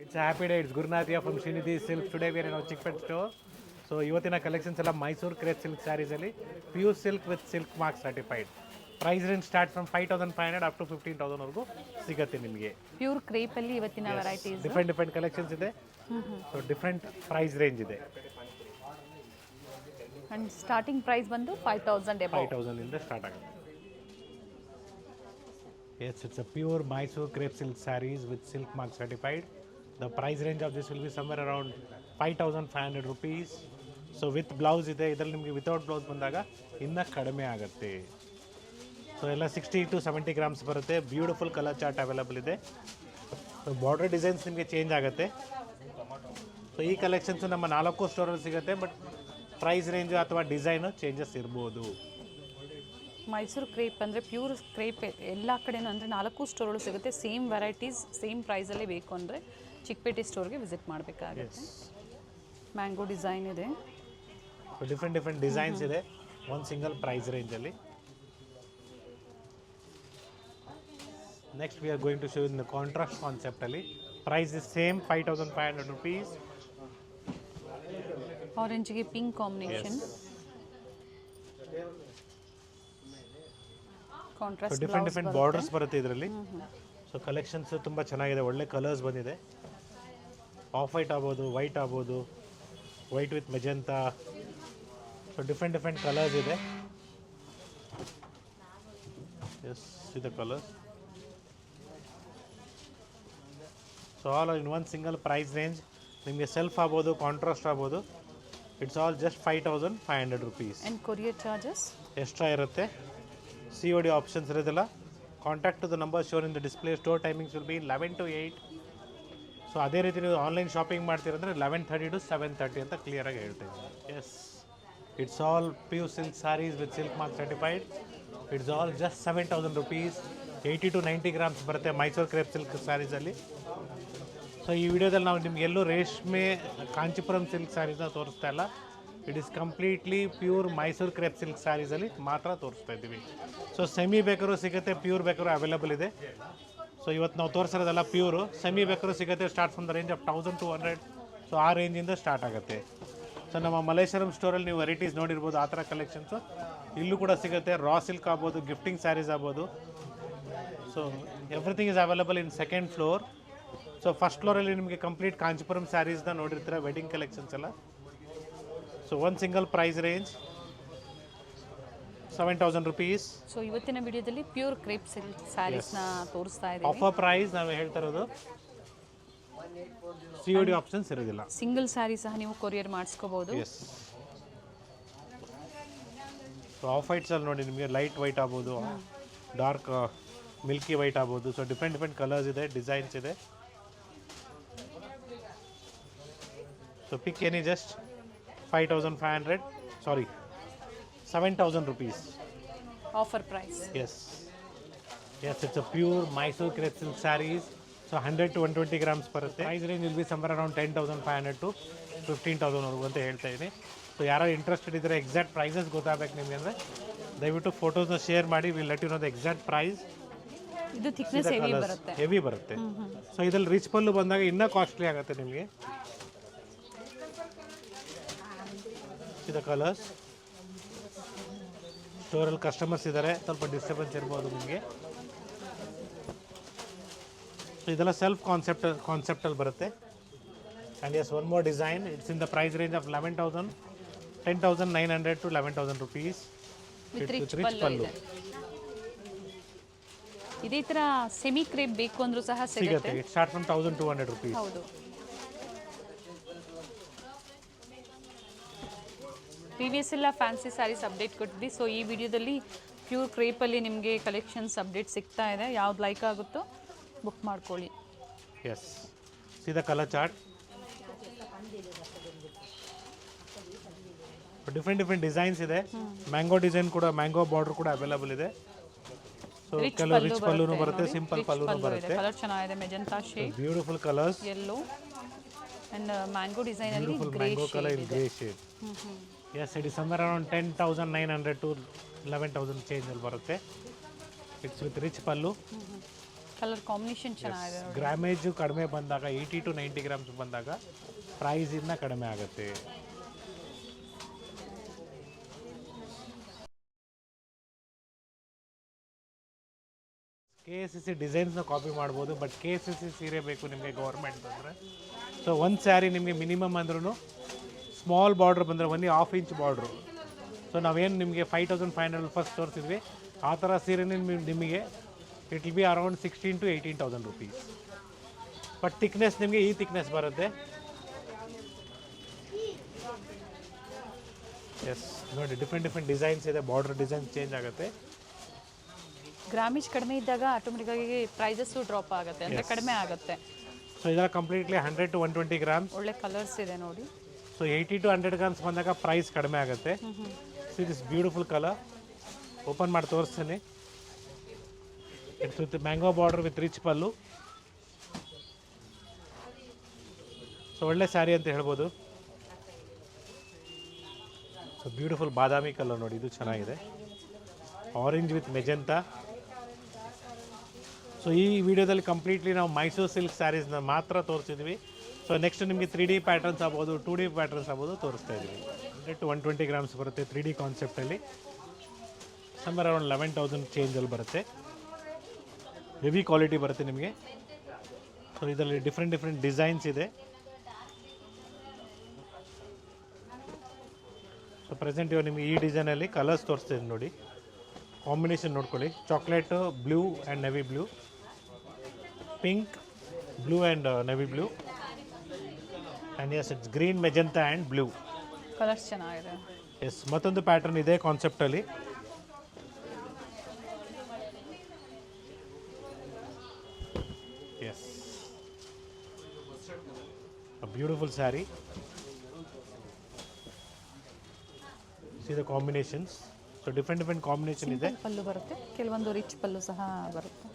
It's a happy day. It's Gurnathia from Srinidhi Silk. Today we are in our Chickpet store. So ಇವತ್ತಿನ collections ಎಲ್ಲ Mysuru crepe silk ಸ್ಯಾರೀಸಲ್ಲಿ pure silk with silk mark certified. Price range start from 5500 up to 15000 ವರೆಗೂ ಸಿಗುತ್ತೆ ನಿಮಗೆ. Pure ಕ್ರೇಪಲ್ಲಿ ಇವತ್ತಿನ varieties different collections ಇದೆ. So different price range ಇದೆ. ಅಂಡ್ ಸ್ಟಾರ್ಟಿಂಗ್ ಪ್ರೈಸ್ ಬಂದು 5000 ಅಬೌವ್. 5000 ಇಂದ ಸ್ಟಾರ್ಟ್ ಆಗುತ್ತೆ. Yes, it's a pure Mysore crepe silk sarees with silk mark certified. The price range of this will be somewhere around 5500 rupees. So with blouse ಇದೆ, ಇದರಲ್ಲಿ ನಿಮಗೆ without blouse ಬಂದಾಗ ಇನ್ನೂ ಕಡಿಮೆ ಆಗುತ್ತೆ. ಸೊ ಎಲ್ಲ 60 to 70 ಗ್ರಾಮ್ಸ್ ಬರುತ್ತೆ. ಬ್ಯೂಟಿಫುಲ್ ಕಲರ್ ಚಾರ್ಟ್ ಅವೈಲಬಲ್ ಇದೆ. ಸೊ ಬಾರ್ಡರ್ ಡಿಸೈನ್ಸ್ ನಿಮಗೆ ಚೇಂಜ್ ಆಗುತ್ತೆ. ಸೊ ಈ ಕಲೆಕ್ಷನ್ಸು ನಮ್ಮ 4 ಸ್ಟೋರಲ್ಲಿ ಸಿಗುತ್ತೆ. ಬಟ್ ಪ್ರೈಸ್ ರೇಂಜು ಅಥವಾ ಡಿಸೈನು ಚೇಂಜಸ್ ಇರ್ಬೋದು. ಮೈಸೂರು ಕ್ರೇಪ್ ಅಂದರೆ ಪ್ಯೂರ್ ಕ್ರೇಪ್ ಎಲ್ಲ ಕಡೆನೂ ಅಂದರೆ 4 ಸ್ಟೋರ್ಗಳು ಸಿಗುತ್ತೆ. ಸೇಮ್ ವೆರೈಟೀಸ್ ಸೇಮ್ ಪ್ರೈಸಲ್ಲೇ ಬೇಕು ಅಂದರೆ ಚಿಕ್ಕಪೇಟೆ ಸ್ಟೋರ್ಗೆ ವಿಸಿಟ್ ಮಾಡಬೇಕಾಗುತ್ತೆ. ಮ್ಯಾಂಗೋ ಡಿಸೈನ್ ಇದೆ. ಡಿಫ್ರೆಂಟ್ ಡಿಸೈನ್ಸ್ ಇದೆ ಒಂದು ಸಿಂಗಲ್ ಪ್ರೈಸ್ ರೇಂಜಲ್ಲಿ. Next we are going to show in the contrast ಕಾನ್ಸೆಪ್ಟಲ್ಲಿ. Price is same 5500 rupees. ಆರೆಂಜ್ಗೆ pink combination. Contrast different borders ಬರುತ್ತೆ ಇದರಲ್ಲಿ. ಸೊ ಕಲೆಕ್ಷನ್ಸ್ ತುಂಬ ಚೆನ್ನಾಗಿದೆ. ಒಳ್ಳೆ ಕಲರ್ಸ್ ಬಂದಿದೆ. ಆಫ್ ವೈಟ್ ಆಗ್ಬೋದು, ವೈಟ್ ಆಗ್ಬೋದು, white with magenta. So different colours ಇದೆ. ಎಸ್ ಇದೆ colours. So all in one single price range. ನಿಮಗೆ ಸೆಲ್ಫ್ ಆಗ್ಬೋದು, ಕಾಂಟ್ರಾಸ್ಟ್ ಆಗ್ಬೋದು. It's all just 5500 rupees. And courier charges extra ಇರುತ್ತೆ. COD ಆಪ್ಷನ್ಸ್ ಇರೋದಿಲ್ಲ. Contact to the number shown in the display. Store timings will be 11 to 8. So ಅದೇ ರೀತಿ ನೀವು online shopping ಮಾಡ್ತೀರಂದರೆ 11:30 to 7:30 ಅಂತ ಕ್ಲಿಯರಾಗಿ ಹೇಳ್ತೀನಿ. Yes, it's all pure silk saris with silk mark certified. It's all just 7000 rupees. 80 to 90 grams ಬರುತ್ತೆ Mysore crepe silk ಸ್ಯಾರೀಸಲ್ಲಿ. So ಈ ವಿಡಿಯೋದಲ್ಲಿ ನಾವು ನಿಮ್ಗೆ ಎಲ್ಲೂ ರೇಷ್ಮೆ ಕಾಂಚೀಪುರಂ ಸಿಲ್ಕ್ ಸ್ಯಾರೀಸ್ನ ತೋರಿಸ್ತಾ ಇಲ್ಲ. It is completely pure Mysuru crepe silk ಸ್ಯಾರೀಸಲ್ಲಿ ಮಾತ್ರ ತೋರಿಸ್ತಾ ಇದ್ದೀವಿ. ಸೊ ಸೆಮಿ ಬೇಕಾದ್ರೂ ಸಿಗುತ್ತೆ, ಪ್ಯೂರ್ ಬೇಕಾದ್ರೂ ಅವೈಲಬಲ್ ಇದೆ. ಸೊ ಇವತ್ತು ನಾವು ತೋರಿಸಿರೋದೆಲ್ಲ ಪ್ಯೂರು. ಸೆಮಿ ಬೇಕಾದ್ರೂ ಸಿಗುತ್ತೆ. Start from the range of 1200. So ಆ ರೇಂಜಿಂದ ಸ್ಟಾರ್ಟ್ ಆಗುತ್ತೆ. ಸೊ ನಮ್ಮ ಮಲ್ಲೇಶ್ವರಂ ಸ್ಟೋರಲ್ಲಿ ನೀವು ವೆರೈಟೀಸ್ ನೋಡಿರ್ಬೋದು. ಆ ಥರ ಕಲೆಕ್ಷನ್ಸು ಇಲ್ಲೂ ಕೂಡ ಸಿಗುತ್ತೆ. ರಾ ಸಿಲ್ಕ್ ಆಗ್ಬೋದು, ಗಿಫ್ಟಿಂಗ್ ಸ್ಯಾರೀಸ್ ಆಗ್ಬೋದು. So everything is available in second floor. So first ಫ್ಲೋರಲ್ಲಿ ನಿಮಗೆ ಕಂಪ್ಲೀಟ್ ಕಾಂಚೀಪುರಂ ಸ್ಯಾರೀಸ್ನ ನೋಡಿರ್ತೀರ, ವೆಡ್ಡಿಂಗ್ ಕಲೆಕ್ಷನ್ಸ್ ಎಲ್ಲ. So one single price range 7000 rupees. So ಇವತ್ತಿನ ವಿಡಿಯೋದಲ್ಲಿ ಪ್ಯೂರ್ ಕ್ರೇಪ್ ಸಿಲ್ಕ್ ಸ್ಯಾರೀಸ್ನ ತೋರಿಸ್ತಾ ಇದ್ದೀವಿ. ಆಫರ್ ಪ್ರೈಸ್ ನಾವು ಹೇಳ್ತಾ ಇರೋದು. COD ಆಪ್ಷನ್ಸ್ ಇರೋದಿಲ್ಲ. ಸಿಂಗಲ್ ಸ್ಯಾರಿ ಸಹ ನೀವು ಕೊರಿಯರ್ ಮಾಡಿಸ್ಕೋಬಹುದು. ಎಸ್. ಸೊ ಆಫ್ ವೈಟ್ಸಲ್ಲಿ ನೋಡಿ ನಿಮಗೆ ಲೈಟ್ ವೈಟ್ ಆಗ್ಬೋದು, ಡಾರ್ಕ್ ಮಿಲ್ಕಿ ವೈಟ್ ಆಗ್ಬೋದು. ಸೊ ಡಿಫ್ರೆಂಟ್ ಕಲರ್ಸ್ ಇದೆ, ಡಿಸೈನ್ಸ್ ಇದೆ. So pick any just 5500, sorry 7000 rupees. Offer price. Yes, it's a pure Mysore crepe silk sarees. So 100 to 120 grams ಬರುತ್ತೆ. Price range will be somewhere around 10,500 to 15,000 ವರೆಗೂ ಅಂತ ಹೇಳ್ತಾ ಇದ್ದೀನಿ. So ಯಾರು interested ಇದ್ದರೆ, exact prices ಗೊತ್ತಾಗಬೇಕು ನಿಮಗೆ ಅಂದರೆ ದಯವಿಟ್ಟು ಫೋಟೋಸ್ನ ಶೇರ್ ಮಾಡಿ. Will let you know the exact price. ಇದು ಥಿಕ್ನೆಸ್ ಹೆವಿ ಬರುತ್ತೆ. ಸೊ ಇದರಲ್ಲಿ ರಿಚ್ ಪಲ್ಲು ಬಂದಾಗ ಇನ್ನೂ ಕಾಸ್ಟ್ಲಿ ಆಗುತ್ತೆ ನಿಮಗೆ. The colours. ಸ್ಟೋರಲ್ಲಿ ಕಸ್ಟಮರ್ಸ್ ಇದ್ದಾರೆ, ಸ್ವಲ್ಪ ಡಿಸ್ಟರ್ಬೆನ್ಸ್ ಇರ್ಬೋದು ನಿಮಗೆ. ಸೊ ಇದೆಲ್ಲ ಸೆಲ್ಫ್ ಕಾನ್ಸೆಪ್ಟಲ್ಲಿ ಬರುತ್ತೆ. And yes, one more design. It's in the price range of 10,900 to 11,000 rupees. With rich pallu. ಇದೇ ಥರ ಸೆಮಿ ಕ್ರೇಪ್ ಬೇಕು ಅಂದರೂ ಸಹ ಸಿಗುತ್ತೆ. It start from 1200 rupees. ಹೌದು. ಪ್ರೀವಿಯಸ್ ಎಲ್ಲ ಫ್ಯಾನ್ಸಿ ಸ್ಯಾರೀಸ್ ಅಪ್ಡೇಟ್ ಕೊಟ್ಟಿದ್ವಿ. ಸೊ ಈ ವಿಡಿಯೋದಲ್ಲಿ ಪ್ಯೂರ್ ಕ್ರೇಪಲ್ಲಿ ನಿಮಗೆ ಕಲೆಕ್ಷನ್ಸ್ ಅಪ್ಡೇಟ್ ಸಿಗ್ತಾ ಇದೆ. ಯಾವ್ದು ಲೈಕ್ ಆಗುತ್ತೋ ಬುಕ್ ಮಾಡ್ಕೊಳ್ಳಿ. Yes, see the colour chart. Different designs ಇದೆ. ಮ್ಯಾಂಗೋ ಡಿಸೈನ್ ಕೂಡ, ಮ್ಯಾಂಗೋ ಬಾರ್ಡರ್ ಕೂಡ ಅವೈಲಬಲ್ ಇದೆ. ಸೊ ಕೆಲವು ರಿಚ್ ಪಲ್ಲೂನು ಬರುತ್ತೆ, ಸಿಂಪಲ್ ಪಲ್ಲೂನು ಬರುತ್ತೆ. ಕಲರ್ ಚೆನ್ನಾಗಿದೆ. Magenta shade, beautiful colours, yellow and mango design ಅಲ್ಲಿ mango colour in grey shade. Yes, it is somewhere around 10,900 to 11,000 ಚೇಂಜಲ್ಲಿ ಬರುತ್ತೆ. It's with rich pallu. Colour combination ಚೆನ್ನಾಗಿದೆ ನೋಡಿ. ಗ್ರಾಮೇಜು ಕಡಿಮೆ ಬಂದಾಗ 80 to 90 ಗ್ರಾಮ್ಸ್ ಬಂದಾಗ ಪ್ರೈಸ್ ಇನ್ನ ಕಡಿಮೆ ಆಗುತ್ತೆ. KSC ಡಿಸೈನ್ಸ್ನ ಕಾಪಿ ಮಾಡ್ಬೋದು, ಬಟ್ KSC ಸೀರೆ ಬೇಕು ನಿಮಗೆ ಗೌರ್ಮೆಂಟ್ ಅಂದರೆ. ಸೊ ಒಂದು ಸ್ಯಾರಿ ನಿಮಗೆ ಮಿನಿಮಮ್ ಅಂದ್ರೂ ಸ್ಮಾಲ್ ಬಾರ್ಡ್ರ್ ಬಂದರೆ ಒನ್ಲಿ 1/2 ಇಂಚ್ ಬಾರ್ಡ್ರು. ಸೊ ನಾವೇನು ನಿಮಗೆ 5500 ಫಸ್ಟ್ ತೋರಿಸಿದ್ವಿ, ಆ ಥರ ಸೀರೆನೇ ನಿಮಗೆ it will be around 16,000 to 18,000 rupees. But thickness ನಿಮಗೆ ಈ ಥಿಕ್ನೆಸ್ ಬರುತ್ತೆ. ಎಸ್ ನೋಡಿ, ಡಿಫ್ರೆಂಟ್ ಡಿಸೈನ್ಸ್ ಇದೆ, ಬಾರ್ಡರ್ ಡಿಸೈನ್ ಚೇಂಜ್ ಆಗುತ್ತೆ. ಗ್ರಾಮೇಜ್ ಕಡಿಮೆ ಇದ್ದಾಗ ಆಟೋಮೆಟಿಕ್ಕಾಗಿ ಪ್ರೈಸಸ್ಸು ಡ್ರಾಪ್ ಆಗುತ್ತೆ, ಅಂದರೆ ಕಡಿಮೆ ಆಗುತ್ತೆ. ಸೊ ಇದರ ಕಂಪ್ಲೀಟ್ಲಿ 100 to 120 ಗ್ರಾಮ್ಸ್. ಒಳ್ಳೆ ಕಲರ್ಸ್ ಇದೆ ನೋಡಿ. ಸೊ 80 to 100 ಗ್ರಾಮ್ಸ್ ಬಂದಾಗ ಪ್ರೈಸ್ ಕಡಿಮೆ ಆಗುತ್ತೆ. So this beautiful colour open ಮಾಡಿ ತೋರಿಸ್ತೀನಿ. It's with mango border with rich pallu. So ಒಳ್ಳೆ ಸ್ಯಾರಿ ಅಂತ ಹೇಳ್ಬೋದು. ಸೊ ಬ್ಯೂಟಿಫುಲ್ ಬಾದಾಮಿ ಕಲರ್ ನೋಡಿ, ಇದು ಚೆನ್ನಾಗಿದೆ. Orange with magenta. ಸೊ ಈ ವಿಡಿಯೋದಲ್ಲಿ ಕಂಪ್ಲೀಟ್ಲಿ ನಾವು ಮೈಸೂರು ಸಿಲ್ಕ್ ಸ್ಯಾರೀಸ್ನ ಮಾತ್ರ ತೋರಿಸಿದ್ವಿ. ಸೊ ನೆಕ್ಸ್ಟ್ ನಿಮಗೆ 3D ಪ್ಯಾಟರ್ನ್ಸ್ ಆಗ್ಬೋದು, 2D ಪ್ಯಾಟರ್ನ್ಸ್ ಆಗ್ಬೋದು ತೋರಿಸ್ತಾ ಇದ್ದೀವಿ. 100 to 120 ಗ್ರಾಮ್ಸ್ ಬರುತ್ತೆ 3D ಕಾನ್ಸೆಪ್ಟಲ್ಲಿ. ಸಮ್ಮರ್ ಅರೌಂಡ್ 11,000 ಚೇಂಜಲ್ಲಿ ಬರುತ್ತೆ. ಹೆವಿ ಕ್ವಾಲಿಟಿ ಬರುತ್ತೆ ನಿಮಗೆ. ಸೊ ಇದರಲ್ಲಿ ಡಿಫ್ರೆಂಟ್ ಡಿಸೈನ್ಸ್ ಇದೆ. ಸೊ ಪ್ರೆಸೆಂಟ್ ಇವಾಗ ನಿಮಗೆ ಈ ಡಿಸೈನಲ್ಲಿ ಕಲರ್ಸ್ ತೋರಿಸ್ತೀನಿ ನೋಡಿ. ಕಾಂಬಿನೇಷನ್ ನೋಡ್ಕೊಳ್ಳಿ, chocolate blue and navy blue, pink blue and navy blue, and yes it's green magenta and blue. Colours ಚೆನ್ನಾಗಿದೆ. ಎಸ್ ಮತ್ತೊಂದು ಪ್ಯಾಟರ್ನ್ ಇದೆ ಕಾನ್ಸೆಪ್ಟಲ್ಲಿ. Yes beautiful saree. See the combinations. So different combination ಇದೆ. ಪಲ್ಲು ಬರುತ್ತೆ, ಕೆಲವೊಂದು ರಿಚ್ ಪಲ್ಲು ಸಹ ಬರುತ್ತೆ.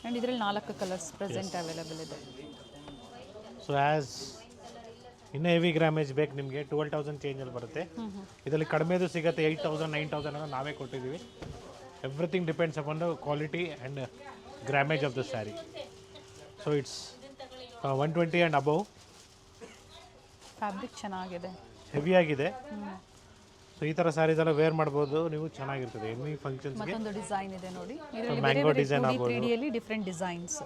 ಆ್ಯಂಡ್ ಇದರಲ್ಲಿ 4 ಕಲರ್ಸ್ ಪ್ರೆಸೆಂಟ್ ಅವೈಲೇಬಲ್ ಇದೆ. ಸೊ ಆ್ಯಸ್ ಇನ್ನೂ ಹೆವಿ ಗ್ರಾಮೇಜ್ ಬೇಕು ನಿಮಗೆ 12,000 ಚೇಂಜಲ್ಲಿ ಬರುತ್ತೆ. ಇದರಲ್ಲಿ ಕಡಿಮೆದು ಸಿಗುತ್ತೆ 8,000 9,000 ಅನ್ನೋ ನಾವೇ ಕೊಟ್ಟಿದ್ದೀವಿ. Everything depends upon the quality and grammage of the sari. So it's 120 and above. Fabric ಚೆನ್ನಾಗಿದೆ, ಹೆವಿ ಆಗಿದೆ. ಸೊ ಈ ಥರ ಸ್ಯಾರೀಸ್ ಎಲ್ಲ ವೇರ್ ಮಾಡ್ಬೋದು ನೀವು, ಚೆನ್ನಾಗಿರ್ತದೆ ಎನಿ ಫಂಕ್ಷನ್ಸ್ಗೆ. ಮತ್ತೊಂದು ಡಿಸೈನ್ ಇದೆ ನೋಡಿ, ಮ್ಯಾಂಗೋ ಡಿಸೈನ್ ಆಗ್ಬೋದು. 3Dಯಲ್ಲಿ different designs.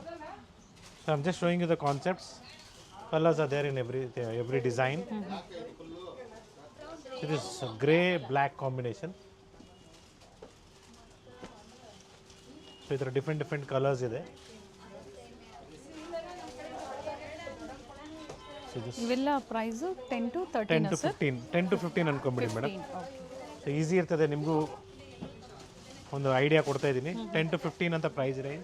So I am just showing you the concepts. Colours are there in every design. It is grey black combination. So ಈ ಥರ ಡಿಫ್ರೆಂಟ್ ಕಲರ್ಸ್ ಇದೆ. ಇವೆಲ್ಲ ಪ್ರೈಸು 10 to 13 10 to 15 ಅನ್ಕೊಂಬಿಡಿ ಮೇಡಮ್. ಓಕೆ, ಸೊ ಈಸಿ ಇರ್ತದೆ, ನಿಮಗೂ ಒಂದು idea ಕೊಡ್ತಾ ಇದ್ದೀನಿ. 10 to 15 ಅಂತ ಪ್ರೈಸ್ ಇದೆ.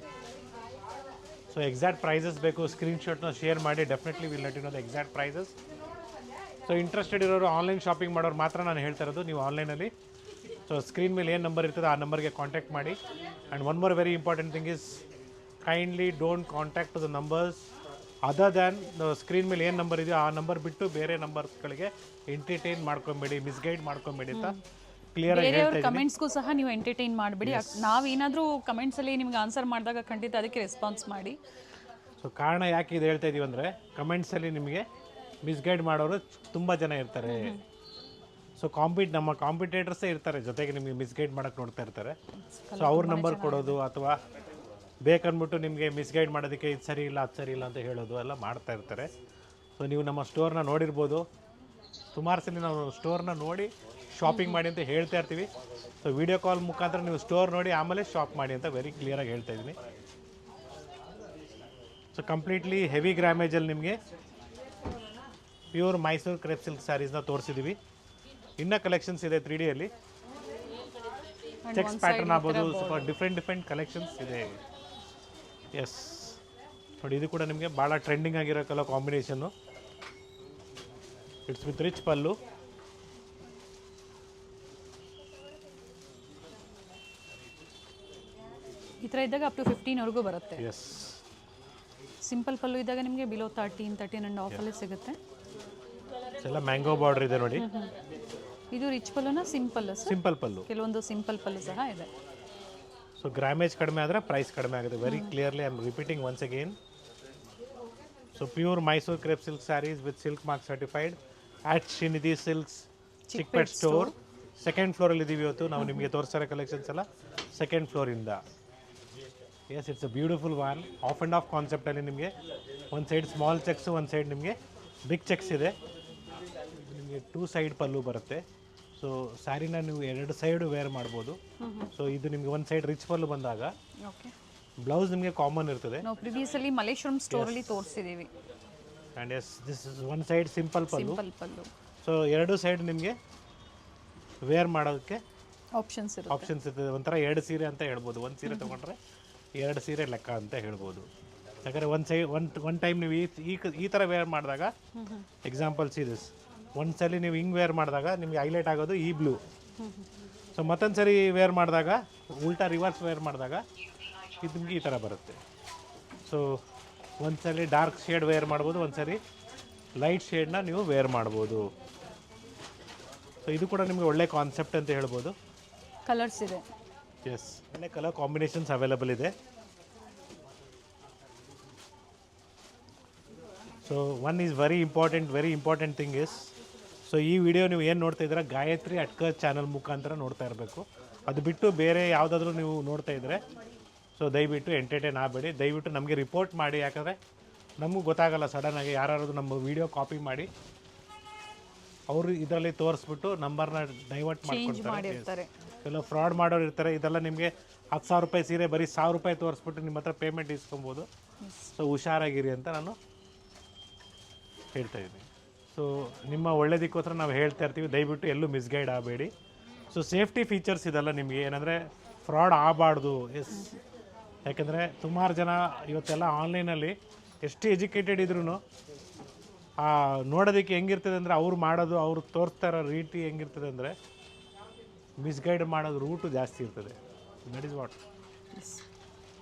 ಸೊ ಎಕ್ಸಾಕ್ಟ್ ಪ್ರೈಸಸ್ ಬೇಕು, ಸ್ಕ್ರೀನ್ಶಾಟ್ನ ಶೇರ್ ಮಾಡಿ. Definitely will let you know the exact prices. So interested ಇರೋರು, ಆನ್ಲೈನ್ ಶಾಪಿಂಗ್ ಮಾಡೋರು ಮಾತ್ರ ನಾನು ಹೇಳ್ತಾ ಇರೋದು, ನೀವು ಆನ್ಲೈನಲ್ಲಿ ಸೊ ಸ್ಕ್ರೀನ್ ಮೇಲೆ ಏನು ನಂಬರ್ ಇರ್ತದೆ ಆ ನಂಬರ್ಗೆ ಕಾಂಟ್ಯಾಕ್ಟ್ ಮಾಡಿ. And one more very important thing is kindly don't contact to the numbers other than screen ಮೇಲೆ ಏನು ನಂಬರ್ ಇದೆಯೋ ಆ ನಂಬರ್ ಬಿಟ್ಟು ಬೇರೆ ನಂಬರ್ಸ್ಗಳಿಗೆ ಎಂಟರ್ಟೈನ್ ಮಾಡ್ಕೊಬೇಡಿ, ಮಿಸ್ಗೈಡ್ ಮಾಡ್ಕೊಬೇಡಿ ಅಂತ ಕ್ಲಿಯರ್ ಆಗಿ ಹೇಳ್ತಾ ಇದ್ದೀನಿ. ಕಮೆಂಟ್ಸ್ಗೂ ಸಹ ನೀವು ಎಂಟರ್ಟೈನ್ ಮಾಡಬೇಡಿ. ನಾವೇನಾದರೂ ಕಮೆಂಟ್ಸಲ್ಲಿ ನಿಮ್ಗೆ ಆನ್ಸರ್ ಮಾಡಿದಾಗ ಖಂಡಿತ ಅದಕ್ಕೆ ರೆಸ್ಪಾನ್ಸ್ ಮಾಡಿ. ಸೊ ಕಾರಣ ಯಾಕೆ ಇದು ಹೇಳ್ತಾ ಇದೀವಿ ಅಂದರೆ, ಕಮೆಂಟ್ಸಲ್ಲಿ ನಿಮಗೆ ಮಿಸ್ಗೈಡ್ ಮಾಡೋರು ತುಂಬ ಜನ ಇರ್ತಾರೆ. ಸೊ ನಮ್ಮ ಕಾಂಪಿಟೇಟರ್ಸೇ ಇರ್ತಾರೆ ಜೊತೆಗೆ ನಿಮಗೆ ಮಿಸ್ಗೈಡ್ ಮಾಡೋಕ್ಕೆ ನೋಡ್ತಾ ಇರ್ತಾರೆ. ಸೊ ಅವ್ರ ನಂಬರ್ ಕೊಡೋದು ಅಥವಾ ಬೇಕನ್ಬಿಟ್ಟು ನಿಮಗೆ ಮಿಸ್ಗೈಡ್ ಮಾಡೋದಕ್ಕೆ ಇದು ಸರಿ ಇಲ್ಲ ಅದು ಸರಿ ಇಲ್ಲ ಅಂತ ಹೇಳೋದು ಎಲ್ಲ ಮಾಡ್ತಾ ಇರ್ತಾರೆ. ಸೊ ನೀವು ನಮ್ಮ ಸ್ಟೋರ್ನ ನೋಡಿರ್ಬೋದು, ಸುಮಾರು ಸಲ ನಾವು ಸ್ಟೋರ್ನ ನೋಡಿ ಶಾಪಿಂಗ್ ಮಾಡಿ ಅಂತ ಹೇಳ್ತಾ ಇರ್ತೀವಿ. ಸೊ ವಿಡಿಯೋ ಕಾಲ್ ಮುಖಾಂತರ ನೀವು ಸ್ಟೋರ್ ನೋಡಿ ಆಮೇಲೆ ಶಾಪ್ ಮಾಡಿ ಅಂತ ವೆರಿ ಕ್ಲಿಯರಾಗಿ ಹೇಳ್ತಾ ಇದ್ದೀನಿ. ಸೊ ಕಂಪ್ಲೀಟ್ಲಿ ಹೆವಿ ಗ್ರಾಮೇಜಲ್ಲಿ ನಿಮಗೆ ಪ್ಯೂರ್ ಮೈಸೂರು ಕ್ರೇಪ್ ಸಿಲ್ಕ್ ಸ್ಯಾರೀಸ್ನ ತೋರಿಸಿದ್ದೀವಿ. ಇನ್ನೂ ಕಲೆಕ್ಷನ್ಸ್ ಇದೆ 3Dಯಲ್ಲಿ. ಚೆಕ್ಸ್ ಪ್ಯಾಟರ್ನ್ ಆಗ್ಬೋದು, ಸ್ವಲ್ಪ ಡಿಫ್ರೆಂಟ್ ಕಲೆಕ್ಷನ್ಸ್ ಇದೆ. ಎಸ್ ನೋಡಿ, ಇದು ಕೂಡ ನಿಮಗೆ ಭಾಳ ಟ್ರೆಂಡಿಂಗ್ ಆಗಿರೋ ಕಲರ್ ಕಾಂಬಿನೇಷನ್ನು. It's with rich pallu. ಈ ಥರ ಇದ್ದಾಗ ಅಪ್ ಟು 15ವರೆಗೂ ಬರುತ್ತೆ. ಎಸ್ ಸಿಂಪಲ್ ಪಲ್ಲು ಇದ್ದಾಗ ನಿಮಗೆ ಬಿಲೋ 13.5 ಅಲ್ಲಿ ಸಿಗುತ್ತೆ. ಎಲ್ಲ ಮ್ಯಾಂಗೋ ಬಾರ್ಡರ್ ಇದೆ ನೋಡಿ. ಇದು ರಿಚ್ ಪಲ್ಲುನ ಸಿಂಪಲ್ ಸಿಂಪಲ್ ಪಲ್ಲು, ಕೆಲವೊಂದು ಸಿಂಪಲ್ ಪಲ್ಲು ಸಹ ಇದೆ. ಸೊ ಗ್ರಾಮೇಜ್ ಕಡಿಮೆ ಆದರೆ ಪ್ರೈಸ್ ಕಡಿಮೆ ಆಗುತ್ತೆ. Very clearly I am repeating once again. So pure Mysuru crepe silk saris with silk mark certified at Srinidhi silks Chickpet store. Second ಫ್ಲೋರಲ್ಲಿ ಇದ್ದೀವಿ ಇವತ್ತು ನಾವು ನಿಮಗೆ ತೋರಿಸ್ತಾರೆ ಕಲೆಕ್ಷನ್ಸ್ ಎಲ್ಲ ಸೆಕೆಂಡ್ ಫ್ಲೋರಿಂದ. Yes, it's a beautiful one. Half and half ಕಾನ್ಸೆಪ್ಟಲ್ಲಿ ನಿಮಗೆ ಒಂದು ಸೈಡ್ ಸ್ಮಾಲ್ ಚೆಕ್ಸು, ಒಂದು ಸೈಡ್ ನಿಮಗೆ ಬಿಗ್ ಚೆಕ್ಸ್ ಇದೆ. ನಿಮಗೆ 2 ಸೈಡ್ ಪಲ್ಲು ಬರುತ್ತೆ. ಸೊ ಸ್ಯಾರಿನ ನೀವು 2 ಸೈಡು ವೇರ್ ಮಾಡ್ಬೋದು. ಸೊ ಇದು ನಿಮಗೆ ಒಂದು ಸೈಡ್ ರಿಚ್ ಪಲ್ಲು ಬಂದಾಗ ಓಕೆ. ಬ್ಲೌಸ್ ನಿಮಗೆ ಕಾಮನ್ ಇರ್ತದೆ. ನಾವು ಪ್ರಿವಿಯಸ್ಲಿ ಮಲ್ಲೇಶ್ವರಂ ಸ್ಟೋರಲ್ಲಿ ತೋರಿಸಿದ್ದೀವಿ. And yes this is one side simple pallu. Simple pallu. So 2 side ನಿಮಗೆ ವೇರ್ ಮಾಡೋದಕ್ಕೆ ಆಪ್ಷನ್ಸ್ ಇರ್ತದೆ. ಒಂಥರ 2 ಸೀರೆ ಅಂತ ಹೇಳ್ಬೋದು. ಒಂದು ಸೀರೆ ತೊಗೊಂಡ್ರೆ 2 ಸೀರೆ ಲೆಕ್ಕ ಅಂತ ಹೇಳ್ಬೋದು. ಯಾಕಂದರೆ ಒನ್ ಟೈಮ್ ನೀವು ಈ ಥರ ವೇರ್ ಮಾಡಿದಾಗ ಎಕ್ಸಾಂಪಲ್ಸ್ ದಿಸ್ ಒಂದು ಸಲ ನೀವು ಹಿಂಗೆ ವೇರ್ ಮಾಡಿದಾಗ ನಿಮಗೆ ಹೈಲೈಟ್ ಆಗೋದು ಈ ಬ್ಲೂ. ಸೊ ಮತ್ತೊಂದು ಸರಿ ವೇರ್ ಮಾಡಿದಾಗ ಉಲ್ಟಾ ರಿವರ್ಸ್ ವೇರ್ ಮಾಡಿದಾಗ ಇದು ನಿಮಗೆ ಈ ಥರ ಬರುತ್ತೆ. ಸೊ ಒಂದು ಸಲ ಡಾರ್ಕ್ ಶೇಡ್ ವೇರ್ ಮಾಡ್ಬೋದು, ಒಂದು ಸರಿ ಲೈಟ್ ಶೇಡ್ನ ನೀವು ವೇರ್ ಮಾಡ್ಬೋದು. ಸೊ ಇದು ಕೂಡ ನಿಮಗೆ ಒಳ್ಳೆ ಕಾನ್ಸೆಪ್ಟ್ ಅಂತ ಹೇಳ್ಬೋದು. ಕಲರ್ಸ್ ಇದೆ. ಎಸ್, ಒಳ್ಳೆ ಕಲರ್ ಕಾಂಬಿನೇಷನ್ಸ್ ಅವೈಲಬಲ್ ಇದೆ. So one is very important thing is, so ಈ ವಿಡಿಯೋ ನೀವು ಏನು ನೋಡ್ತಾ ಇದ್ದೀರಾ ಗಾಯತ್ರಿ ಅಟ್ಕರ್ ಚಾನಲ್ ಮುಖಾಂತರ ನೋಡ್ತಾ ಇರಬೇಕು. ಅದು ಬಿಟ್ಟು ಬೇರೆ ಯಾವುದಾದ್ರೂ ನೀವು ನೋಡ್ತಾ ಇದ್ದರೆ ಸೊ ದಯವಿಟ್ಟು ಎಂಟರ್ಟೈನ್ ಆಗಬೇಡಿ. ದಯವಿಟ್ಟು ನಮಗೆ ರಿಪೋರ್ಟ್ ಮಾಡಿ. ಯಾಕಂದರೆ ನಮಗೂ ಗೊತ್ತಾಗಲ್ಲ ಸಡನ್ನಾಗಿ ಯಾರಾದ್ರೂ ನಮ್ಮ ವಿಡಿಯೋ ಕಾಪಿ ಮಾಡಿ ಅವರು ಇದರಲ್ಲಿ ತೋರಿಸ್ಬಿಟ್ಟು ನಂಬರ್ನ ಡೈವರ್ಟ್ ಮಾಡ್ಕೊಳ್ತಾರೆ. ಕೆಲವು ಫ್ರಾಡ್ ಮಾಡೋರು ಇರ್ತಾರೆ. ಇದೆಲ್ಲ ನಿಮಗೆ 10,000 ರೂಪಾಯಿ ಸೀರೆ ಬರೀ 1,000 ರೂಪಾಯಿ ತೋರಿಸ್ಬಿಟ್ಟು ನಿಮ್ಮ ಹತ್ರ ಪೇಮೆಂಟ್ ಇಸ್ಕೊಬೋದು. ಸೊ ಹುಷಾರಾಗಿರಿ ಅಂತ ನಾನು ಹೇಳ್ತಾ ಇದ್ದೀನಿ. ಸೊ ನಿಮ್ಮ ಒಳ್ಳೇದಕ್ಕೋಸ್ಕರ ನಾವು ಹೇಳ್ತಾ ಇರ್ತೀವಿ, ದಯವಿಟ್ಟು ಎಲ್ಲೂ ಮಿಸ್ಗೈಡ್ ಆಗಬೇಡಿ. ಸೊ ಸೇಫ್ಟಿ ಫೀಚರ್ಸ್ ಇದೆಲ್ಲ ನಿಮಗೆ ಏನಂದರೆ ಫ್ರಾಡ್ ಆಗಬಾರ್ದು. ಎಸ್, ಯಾಕೆಂದರೆ ಸುಮಾರು ಜನ ಇವತ್ತೆಲ್ಲ ಆನ್ಲೈನಲ್ಲಿ ಎಷ್ಟು ಎಜುಕೇಟೆಡ್ ಇದ್ರೂ ನೋಡೋದಕ್ಕೆ ಹೆಂಗಿರ್ತದೆ ಅಂದರೆ ಅವ್ರು ಮಾಡೋದು ಅವ್ರು ತೋರಿಸ್ತಾ ಇರೋ ರೀತಿ ಹೆಂಗಿರ್ತದೆ ಅಂದರೆ ಮಿಸ್ಗೈಡ್ ಮಾಡೋದು ರೂಟು ಜಾಸ್ತಿ ಇರ್ತದೆ. That is what.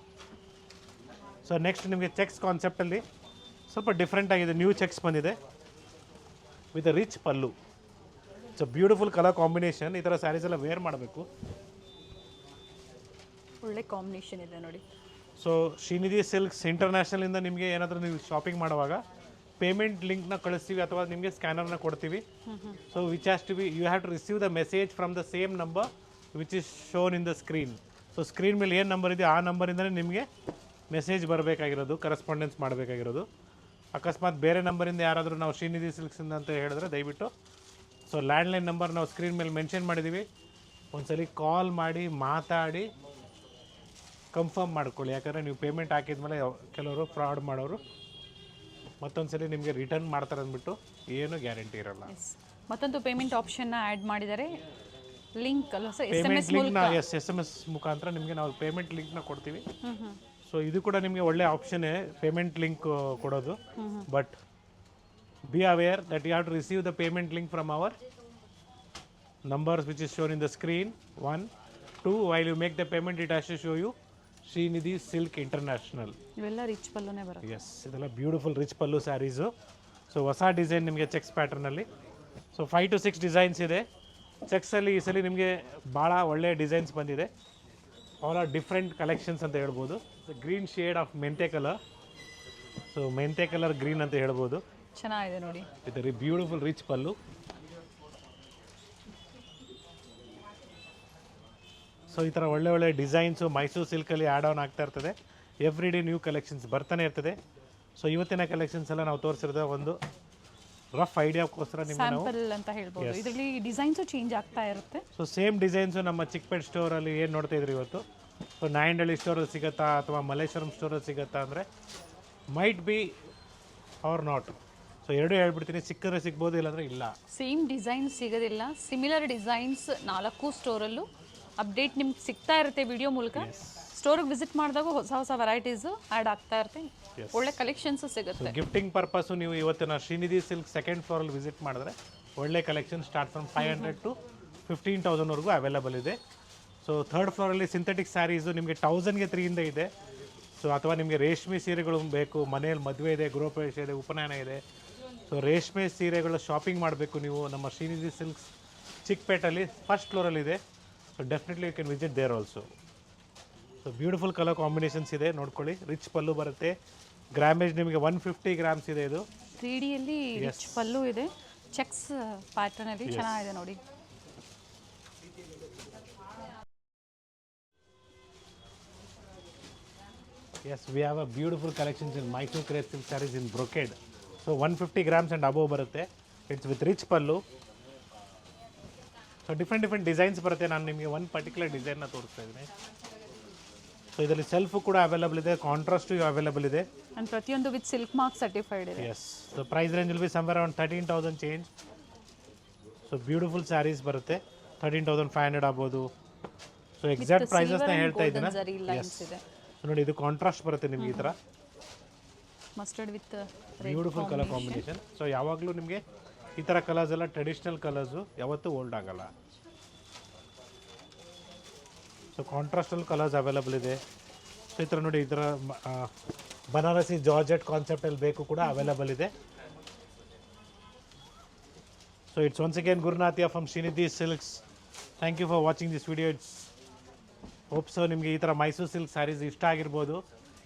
So next ನಿಮಗೆ ಚೆಕ್ಸ್ ಕಾನ್ಸೆಪ್ಟಲ್ಲಿ ಸ್ವಲ್ಪ ಡಿಫ್ರೆಂಟ್ ಆಗಿದೆ. ನ್ಯೂ ಚೆಕ್ಸ್ ಬಂದಿದೆ with a rich pallu. It's a beautiful colour combination. ಈ ಥರ ಸ್ಯಾರೀಸ್ ಎಲ್ಲ ವೇರ್ ಮಾಡಬೇಕು. ಒಳ್ಳೆ ಕಾಂಬಿನೇಷನ್ ಇದೆ ನೋಡಿ. ಸೊ ಶ್ರೀನಿಧಿ ಸಿಲ್ಕ್ಸ್ ಇಂಟರ್ನ್ಯಾಷನಲಿಂದ ನಿಮಗೆ ಏನಾದರೂ ನೀವು ಶಾಪಿಂಗ್ ಮಾಡುವಾಗ ಪೇಮೆಂಟ್ ಲಿಂಕ್ನ ಕಳಿಸ್ತೀವಿ ಅಥವಾ ನಿಮಗೆ ಸ್ಕ್ಯಾನರ್ನ ಕೊಡ್ತೀವಿ. So which has to be you have to receive the message from the same number which is shown in the screen. So screen ಮೇಲೆ ಏನು ನಂಬರ್ ಇದೆ ಆ ನಂಬರಿಂದಲೇ ನಿಮಗೆ ಮೆಸೇಜ್ ಬರಬೇಕಾಗಿರೋದು, ಕರೆಸ್ಪಾಂಡೆನ್ಸ್ ಮಾಡಬೇಕಾಗಿರೋದು. ಅಕಸ್ಮಾತ್ ಬೇರೆ ನಂಬರಿಂದ ಯಾರಾದರೂ ನಾವು ಶ್ರೀನಿಧಿ ಸಿಲ್ಕ್ಸಿಂದ ಅಂತ ಹೇಳಿದ್ರೆ ದಯವಿಟ್ಟು ಸೊ ಲ್ಯಾಂಡ್ಲೈನ್ ನಂಬರ್ ನಾವು ಸ್ಕ್ರೀನ್ ಮೇಲೆ ಮೆನ್ಷನ್ ಮಾಡಿದ್ದೀವಿ. ಒಂದ್ಸಲಿ ಕಾಲ್ ಮಾಡಿ ಮಾತಾಡಿ ಕನ್ಫರ್ಮ್ ಮಾಡ್ಕೊಳ್ಳಿ. ಯಾಕಂದರೆ ನೀವು ಪೇಮೆಂಟ್ ಹಾಕಿದ್ಮೇಲೆ ಕೆಲವರು ಫ್ರಾಡ್ ಮಾಡೋರು ಮತ್ತೊಂದು ಸಲ ನಿಮಗೆ ರಿಟರ್ನ್ ಮಾಡ್ತಾರೆ ಅಂದ್ಬಿಟ್ಟು ಏನು ಗ್ಯಾರಂಟಿ ಇರಲ್ಲ. ಮತ್ತೊಂದು ಪೇಮೆಂಟ್ ಆಪ್ಷನ್ನ ಆ್ಯಡ್ ಮಾಡಿದರೆ ಲಿಂಕ್ ಅಲ್ಲ ಸರ್, ಪೇಮೆಂಟ್ ಲಿಂಕ್ನ SMS ಮುಖಾಂತರ ನಿಮಗೆ ನಾವು ಪೇಮೆಂಟ್ ಲಿಂಕ್ನ ಕೊಡ್ತೀವಿ. ಸೊ ಇದು ಕೂಡ ನಿಮಗೆ ಒಳ್ಳೆ ಆಪ್ಷನ್ನೇ ಪೇಮೆಂಟ್ ಲಿಂಕ್ ಕೊಡೋದು. But be aware that you have to receive the payment link from our numbers which is shown in the screen. 1, 2 while you make the payment it has to show you Shrinidhi silk international. ಇವೆಲ್ಲ rich ಪಲ್ಲುನೇ ಬರುತ್ತೆ. Yes, ಇದೆಲ್ಲ beautiful rich pallu saris. So ಹೊಸ design ನಿಮಗೆ checks ಪ್ಯಾಟರ್ನಲ್ಲಿ. So 5 to 6 designs ಇದೆ ಚೆಕ್ಸಲ್ಲಿ. ಈ ಸಲ ನಿಮಗೆ ಭಾಳ ಒಳ್ಳೆಯ ಡಿಸೈನ್ಸ್ ಬಂದಿದೆ. ಆಲ್ ಆರ್ ಡಿಫ್ರೆಂಟ್ ಕಲೆಕ್ಷನ್ಸ್ ಅಂತ ಹೇಳ್ಬೋದು. ಗ್ರೀನ್ ಶೇಡ್ ಆಫ್ ಮೆಂತೆ ಕಲರ್. ಸೊ ಮೆಂತೆ ಕಲರ್ ಗ್ರೀನ್ ಅಂತ ಹೇಳ್ಬೋದು. ಚೆನ್ನಾಗಿದೆ ನೋಡಿ. ಇದು ಬ್ಯೂಟಿಫುಲ್ ರಿಚ್ ಪಲ್ಲು. ಸೊ ಈ ಥರ ಒಳ್ಳೆ ಡಿಸೈನ್ಸು ಮೈಸೂರು ಸಿಲ್ಕಲ್ಲಿ ಆ್ಯಡ್ ಆನ್ ಆಗ್ತಾ ಇರ್ತದೆ. ಎವ್ರಿ ಡೇ ನ್ಯೂ ಕಲೆಕ್ಷನ್ಸ್ ಬರ್ತಾನೆ ಇರ್ತದೆ. ಸೊ ಇವತ್ತಿನ ಕಲೆಕ್ಷನ್ಸ್ ಎಲ್ಲ ನಾವು ತೋರಿಸಿರೋದು ಒಂದು ರಫ್ ಐಡಿಯಾಕ್ಕೋಸ್ಕರ ನಿಮಗೆ ನಾವು ಸ್ಯಾಂಪಲ್ ಅಂತ ಹೇಳ್ಬೋದು. ಇದರಲ್ಲಿ ಡಿಸೈನ್ಸು ಚೇಂಜ್ ಆಗ್ತಾ ಇರುತ್ತೆ. ಸೊ ಸೇಮ್ ಡಿಸೈನ್ಸು ನಮ್ಮ ಚಿಕ್ಕಪೇಟೆ ಸ್ಟೋರಲ್ಲಿ ಏನು ನೋಡ್ತಾ ಇದ್ರಿ ಇವತ್ತು, ಸೊ ನಾಯಂಡಹಳ್ಳಿ ಸ್ಟೋರಲ್ಲಿ ಸಿಗುತ್ತಾ ಅಥವಾ ಮಲ್ಲೇಶ್ವರಂ ಸ್ಟೋರಲ್ಲಿ ಸಿಗುತ್ತಾ ಅಂದರೆ might be or not. So ಎರಡೂ ಹೇಳ್ಬಿಡ್ತೀನಿ, ಸಿಕ್ಕಿದ್ರೆ ಸಿಗ್ಬೋದು, ಇಲ್ಲಾಂದರೆ ಇಲ್ಲ. ಸೇಮ್ ಡಿಸೈನ್ಸ್ ಸಿಗೋದಿಲ್ಲ. ಸಿಮಿಲರ್ ಡಿಸೈನ್ಸ್ 4 ಸ್ಟೋರಲ್ಲೂ ಅಪ್ಡೇಟ್ ನಿಮ್ಗೆ ಸಿಗ್ತಾ ಇರುತ್ತೆ ವಿಡಿಯೋ ಮೂಲಕ. ಸ್ಟೋರಿಗೆ ವಿಸಿಟ್ ಮಾಡಿದಾಗ ಹೊಸ ವೆರೈಟೀಸು ಆ್ಯಡ್ ಆಗ್ತಾ ಇರುತ್ತೆ. ಒಳ್ಳೆ ಕಲೆಕ್ಷನ್ಸು ಸಿಗುತ್ತೆ. ಗಿಫ್ಟಿಂಗ್ ಪರ್ಪಸ್ಸು ನೀವು ಇವತ್ತಿನ ಶ್ರೀನಿಧಿ ಸಿಲ್ಕ್ ಸೆಕೆಂಡ್ ಫ್ಲೋರಲ್ಲಿ ವಿಸಿಟ್ ಮಾಡಿದ್ರೆ ಒಳ್ಳೆ ಕಲೆಕ್ಷನ್ ಸ್ಟಾರ್ಟ್ ಫ್ರಮ್ 500 to 15,000ವರೆಗೂ ಅವೈಲಬಲ್ ಇದೆ. ಸೊ ಥರ್ಡ್ ಫ್ಲೋರಲ್ಲಿ ಸಿಂಥೆಟಿಕ್ ಸ್ಯಾರೀಸು ನಿಮಗೆ 1000ಗೆ 3 ಇದೆ. ಸೊ ಅಥವಾ ನಿಮಗೆ ರೇಷ್ಮೆ ಸೀರೆಗಳು ಬೇಕು, ಮನೆಯಲ್ಲಿ ಮದುವೆ ಇದೆ, ಗೃಹಪ್ರವೇಶ ಇದೆ, ಉಪನಯನ ಇದೆ. ಸೊ ರೇಷ್ಮೆ ಸೀರೆಗಳ ಶಾಪಿಂಗ್ ಮಾಡಬೇಕು ನೀವು, ನಮ್ಮ ಶ್ರೀನಿಧಿ ಸಿಲ್ಕ್ಸ್ ಚಿಕ್ಕಪೇಟಲ್ಲಿ ಫಸ್ಟ್ ಫ್ಲೋರಲ್ಲಿದೆ. So definitely you can visit there also. So beautiful colour combinations ಇದೆ ನೋಡ್ಕೊಳ್ಳಿ. ರಿಚ್ ಪಲ್ಲು ಬರುತ್ತೆ. ಗ್ರಾಮೇಜ್ ನಿಮಗೆ 150 ಗ್ರಾಮ್ಸ್ ಇದೆ ಇದು. 3Dಯಲ್ಲಿ ರಿಚ್ ಪಲ್ಲು ಇದೆ, ಚೆಕ್ಸ್ ಪ್ಯಾಟರ್ನಲ್ಲಿ ಚೆನ್ನಾಗಿದೆ ನೋಡಿ. Yes, we have a beautiful collections in Mysore crepe silk sarees in brocade. So 150 grams and above ಬರುತ್ತೆ. It's with rich pallu. So different designs ಬರುತ್ತೆ. ನಾನು ನಿಮಗೆ ಒಂದು ಪರ್ಟಿಕ್ಯುಲರ್ ಡಿಸೈನ್ನ ತೋರಿಸ್ತಾ ಇದ್ದೀನಿ. ಸೊ ಇದರಲ್ಲಿ ಸೆಲ್ಫ್ ಕೂಡ ಅವೈಲಬಲ್ ಇದೆ, ಕಾಂಟ್ರಾಸ್ಟು ಅವೈಲಬಲ್ ಇದೆ. ಆ್ಯಂಡ್ ಪ್ರತಿಯೊಂದು ವಿತ್ ಸಿಲ್ಕ್ ಮಾರ್ಕ್ ಸರ್ಟಿಫೈಡ್ ಇದೆ. Yes, so price range will be somewhere around 13,000 change. So beautiful saris ಬರುತ್ತೆ. 13,500 ಆಗ್ಬೋದು. ಸೊ ಎಕ್ಸಾಕ್ಟ್ ಪ್ರೈಸಸ್ನ ಹೇಳ್ತಾ ಇದ್ದೀನಿ. ಸೊ ನೋಡಿ, ಇದು ಕಾಂಟ್ರಾಸ್ಟ್ ಬರುತ್ತೆ ನಿಮಗೆ ಈ ಥರ mustard with beautiful colour combination. So ಯಾವಾಗಲೂ ನಿಮಗೆ ಈ ಥರ ಕಲರ್ಸ್ ಎಲ್ಲ ಟ್ರೆಡಿಷ್ನಲ್ ಕಲರ್ಸು, ಯಾವತ್ತೂ ಓಲ್ಡ್ ಆಗಲ್ಲ. ಸೊ ಕಾಂಟ್ರಾಸ್ಟಲ್ ಕಲರ್ಸ್ ಅವೈಲಬಲ್ ಇದೆ. ಸೊ ಈ ಥರ ನೋಡಿ, ಈ ಥರ ಬನಾರಸಿ ಜಾರ್ಜೆಟ್ ಕಾನ್ಸೆಪ್ಟಲ್ಲಿ ಬೇಕು ಕೂಡ ಅವೈಲಬಲ್ ಇದೆ. So it's once again Gurunathiya from Srinidhi silks. Thank you for watching this video. It's hope so ನಿಮಗೆ ಈ ಥರ ಮೈಸೂರು ಸಿಲ್ಕ್ ಸ್ಯಾರೀಸ್ ಇಷ್ಟ ಆಗಿರ್ಬೋದು.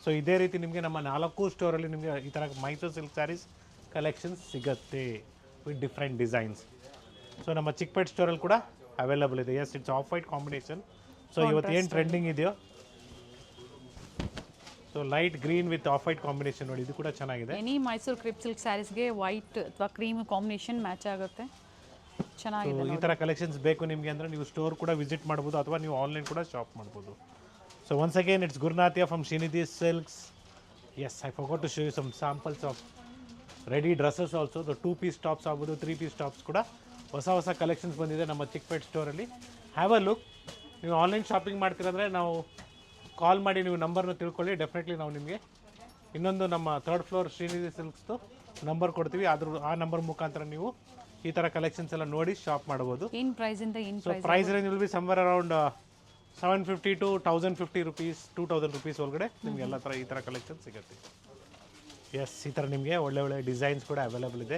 ಸೊ ಇದೇ ರೀತಿ ನಿಮಗೆ ನಮ್ಮ 4 ಸ್ಟೋರಲ್ಲಿ ನಿಮಗೆ ಈ ಥರ ಮೈಸೂರು ಸಿಲ್ಕ್ ಸ್ಯಾರೀಸ್ ಕಲೆಕ್ಷನ್ಸ್ ಸಿಗುತ್ತೆ ವಿತ್ ಡಿಫ್ರೆಂಟ್ ಡಿಸೈನ್ಸ್. ಸೊ ನಮ್ಮ ಚಿಕ್ಕಪೇಟ್ ಸ್ಟೋರಲ್ಲಿ ಕೂಡ ಅವೈಲಬಲ್ ಇದೆ. Yes, it's off white combination. So ಇವತ್ತು ಏನು ಟ್ರೆಂಡಿಂಗ್ ಇದೆಯೋ, so light green with off white combination ನೋಡಿ, ಇದು ಕೂಡ ಚೆನ್ನಾಗಿದೆ. ಎನಿ ಮೈಸೂರು ಕ್ರೇಪ್ ಸಿಲ್ಕ್ ಸ್ಯಾರೀಸ್ಗೆ ವೈಟ್ ಅಥವಾ ಕ್ರೀಮ್ ಕಾಂಬಿನೇಷನ್ ಮ್ಯಾಚ್ ಆಗುತ್ತೆ, ಚೆನ್ನಾಗಿದೆ. ಈ ಥರ ಕಲೆಕ್ಷನ್ಸ್ ಬೇಕು ನಿಮಗೆ ಅಂದರೆ ನೀವು ಸ್ಟೋರ್ ಕೂಡ ವಿಸಿಟ್ ಮಾಡ್ಬೋದು, ಅಥವಾ ನೀವು ಆನ್ಲೈನ್ ಕೂಡ ಶಾಪ್ ಮಾಡ್ಬೋದು. So once again it's Gurunathiya from Srinidhi silks. Yes, I forgot to show you some samples of ready dresses also. The 2 piece tops ಆಗ್ಬೋದು, 3 ಪೀಸ್ ಟಾಪ್ಸ್ ಕೂಡ ಹೊಸ ಕಲೆಕ್ಷನ್ಸ್ ಬಂದಿದೆ ನಮ್ಮ ಚಿಕ್ಕಪೇಟ್ ಸ್ಟೋರಲ್ಲಿ. Have a look. ನೀವು ಆನ್ಲೈನ್ ಶಾಪಿಂಗ್ ಮಾಡ್ತೀರಂದರೆ ನಾವು ಕಾಲ್ ಮಾಡಿ ನೀವು ನಂಬರ್ನ ತಿಳ್ಕೊಳ್ಳಿ. ಡೆಫಿನೆಟ್ಲಿ ನಾವು ನಿಮಗೆ ಇನ್ನೊಂದು ನಮ್ಮ 3rd ಫ್ಲೋರ್ ಶ್ರೀನಿಧಿ ಸಿಲ್ಕ್ಸ್ದು ನಂಬರ್ ಕೊಡ್ತೀವಿ. ಆ ನಂಬರ್ ಮುಖಾಂತರ ನೀವು ಈ ಥರ ಕಲೆಕ್ಷನ್ಸ್ ಎಲ್ಲ ನೋಡಿ ಶಾಪ್ ಮಾಡ್ಬೋದು. ಏನು ಪ್ರೈಸಿಂದ ಏನು price? Price range will be somewhere around 750 to 1,050 rupees, 2,000 rupees ಒಳಗಡೆ ನಿಮಗೆ ಎಲ್ಲ ಥರ ಈ ಥರ ಕಲೆಕ್ಷನ್ ಸಿಗುತ್ತೆ. ಎಸ್, ಈ ಥರ ನಿಮಗೆ ಒಳ್ಳೆ ಡಿಸೈನ್ಸ್ ಕೂಡ ಅವೈಲೇಬಲ್ ಇದೆ.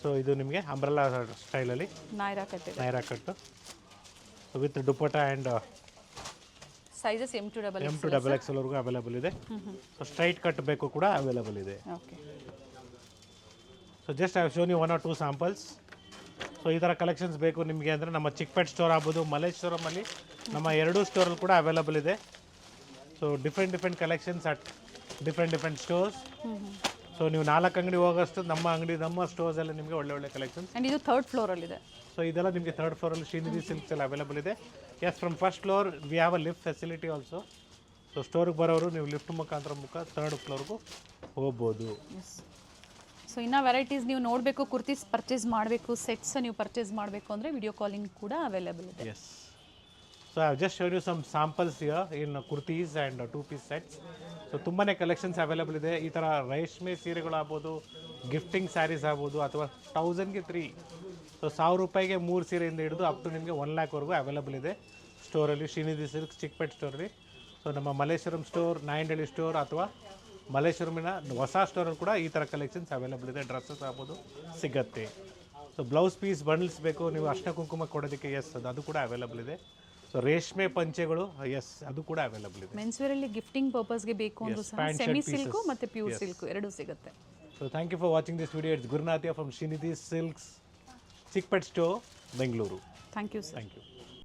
ಸೊ ಇದು ನಿಮಗೆ ಅಂಬ್ರೆಲಾ ಸ್ಟೈಲಲ್ಲಿ Naira cut with dupatta and sizes M to XXL ವರೆಗೂ ಅವೈಲೇಬಲ್ ಇದೆ. ಸೊ ಸ್ಟ್ರೈಟ್ ಕಟ್ ಬೇಕು ಕೂಡ ಅವೈಲೇಬಲ್ ಇದೆ. So just I have shown you 1 or 2 samples. So ಈ ಥರ ಕಲೆಕ್ಷನ್ಸ್ ಬೇಕು ನಿಮಗೆ ಅಂದರೆ ನಮ್ಮ ಚಿಕ್ಕಪೇಟ್ ಸ್ಟೋರ್ ಆಗ್ಬೋದು, ಮಲ್ಲೇಶ್ವರಮಲ್ಲಿ ನಮ್ಮ 2 ಸ್ಟೋರಲ್ಲಿ ಕೂಡ ಅವೈಲೇಬಲ್ ಇದೆ. So different collections at different stores. So ನೀವು 4 ಅಂಗಡಿ ಹೋಗೋಷ್ಟು ನಮ್ಮ ಸ್ಟೋರ್ಸಲ್ಲಿ ನಿಮಗೆ ಒಳ್ಳೆ ಕಲೆಕ್ಷನ್ಸ್. ಆ್ಯಂಡ್ ಇದು 3rd ಫ್ಲೋರಲ್ಲಿದೆ. ಸೊ ಇದೆಲ್ಲ ನಿಮಗೆ 3rd ಫ್ಲೋರಲ್ಲಿ ಶ್ರೀನಿಧಿ ಸಿಲ್ಕ್ಸ್ ಎಲ್ಲ ಅವೈಲೇಬಲ್ ಇದೆ. Yes, from 1st floor we have a lift facility also. So ಸ್ಟೋರಿಗೆ ಬರೋರು ನೀವು ಲಿಫ್ಟ್ ಮುಖಾಂತರ 3rd ಫ್ಲೋರ್ಗೂ ಹೋಗ್ಬೋದು. ಸೊ ಇನ್ನು ವೆರೈಟೀಸ್ ನೀವು ನೋಡಬೇಕು, ಕುರ್ತೀಸ್ ಪರ್ಚೇಸ್ ಮಾಡಬೇಕು, ಸೆಟ್ಸ್ ನೀವು ಪರ್ಚೇಸ್ ಮಾಡಬೇಕು ಅಂದರೆ ವಿಡಿಯೋ ಕಾಲಿಂಗ್ ಕೂಡ ಅವೈಲೇಬಲ್ ಇದೆ. Yes, so I just showed you some samples here in kurtis and 2 piece sets. So ತುಂಬಾ ಕಲೆಕ್ಷನ್ಸ್ ಅವೈಲೇಬಲ್ ಇದೆ. ಈ ಥರ ರೇಷ್ಮೆ ಸೀರೆಗಳಾಗ್ಬೋದು, ಗಿಫ್ಟಿಂಗ್ ಸ್ಯಾರೀಸ್ ಆಗ್ಬೋದು, ಅಥವಾ 1000ಗೆ 3. ಸೊ 1000 ರೂಪಾಯಿಗೆ 3 ಸೀರೆಯಿಂದ ಹಿಡಿದು ಅಪ್ ಟು ನಿಮಗೆ 1 lakhವರೆಗೂ ಅವೈಲೇಬಲ್ ಇದೆ ಸ್ಟೋರಲ್ಲಿ, ಶ್ರೀನಿಧಿ ಸಿಲ್ಕ್ಸ್ ಚಿಕ್ಕಪೇಟ್ ಸ್ಟೋರಲ್ಲಿ. ಸೊ ನಮ್ಮ ಮಲ್ಲೇಶ್ವರಂ ಸ್ಟೋರ್, ನಾಯಂಡಹಳ್ಳಿ ಸ್ಟೋರ್ ಅಥವಾ ಮಲ್ಲೇಶ್ವರಮಿನ ಹೊಸ ಸ್ಟೋರಲ್ಲಿ ಕೂಡ ಈ ಥರ ಕಲೆಕ್ಷನ್ಸ್ ಅವೈಲೇಬಲ್ ಇದೆ. ಡ್ರೆಸ್ಸಸ್ ಆಗ್ಬೋದು ಸಿಗತ್ತೆ. ಸೊ ಬ್ಲೌಸ್ ಪೀಸ್ ಬಂಡಲ್ಸ್ ಬೇಕು ನೀವು ಅರ್ಶಿನ ಕುಂಕುಮ ಕೊಡೋದಕ್ಕೆ, ಎಸ್ ಅದು ಕೂಡ ಅವೈಲೇಬಲ್ ಇದೆ. ಸೊ ರೇಷ್ಮೆ ಪಂಚೆಗಳು, ಎಸ್ ಅದು ಕೂಡ ಅವೈಲೇಬಲ್ ಇದೆ. ಮೆನ್ಸ್ ವೇರ್ ಅಲ್ಲಿ ಗಿಫ್ಟಿಂಗ್ ಪರ್ಪಸ್ಗೆ ಬೇಕು ಅಂದ್ರೆ ಸೆಮಿ ಸಿಲ್ಕ್ ಮತ್ತೆ ಪ್ಯೂರ್ ಸಿಲ್ಕ್ ಎರಡೂ ಸಿಗುತ್ತೆ. So thank you for watching this video. It's Gurunathiya from Srinidhi silks, Chickpet store, Bengaluru. Thank you sir. Thank you.